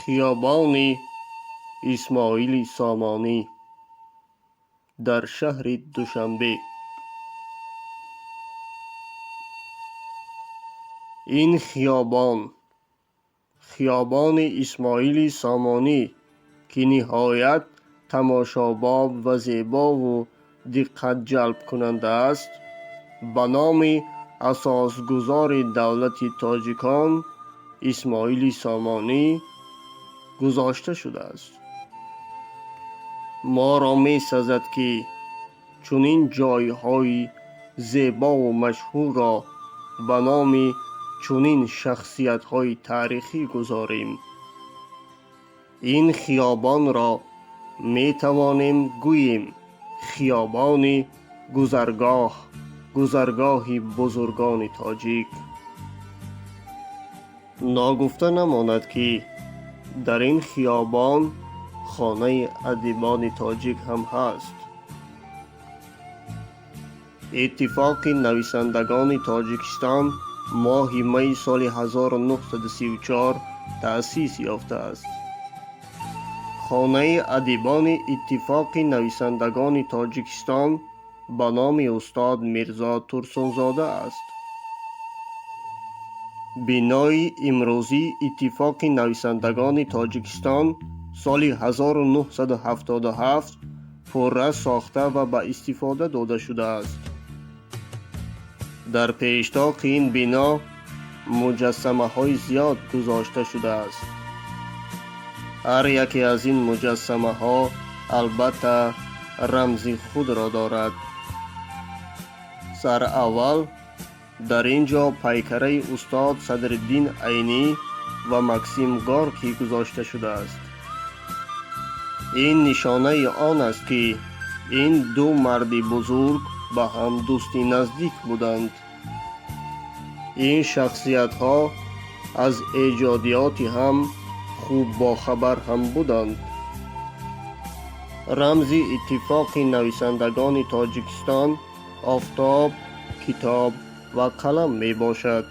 خیابان اسماعیل سامانی در شهر دوشنبه. این خیابان اسماعیل سامانی که نهایت تماشاباب و زیبا و دقت جلب کننده است، به نام اساسگزار دولت تاجیکان اسماعیل سامانی گذاشته شده است. ما را می سزد که چنین جایهای زیبا و مشهور را به نام چنین شخصیت‌های تاریخی گذاریم. این خیابان را می توانیم گوییم خیابان گذرگاه بزرگان تاجیک. ناگفته نماند که در این خیابان خانه ادیبان تاجیک هم هست. اتفاق نویسندگان تاجیکستان ماه می سال 1934 تأسیس یافته است. خانه ادیبان اتفاق نویسندگان تاجیکستان به نام استاد میرزا ترسونزاده است. بنای امروزی اتفاق نویسندگان تاجیکستان سال 1977 پوره ساخته و به استفاده داده شده است. در پیشتاق این بنا مجسمه های زیاد گذاشته شده است. هر یکی از این مجسمه ها البته رمز خود را دارد. سر اول در اینجا پیکره استاد صدرالدین عینی و مکسیم گورکی گذاشته شده است. این نشانه آن است که این دو مرد بزرگ به هم دوستی نزدیک بودند. این شخصیت ها از ایجادیات هم خوب باخبر هم بودند. رمز اتفاق نویسندگان تاجیکستان آفتاب، کتاب و قلم می باشد.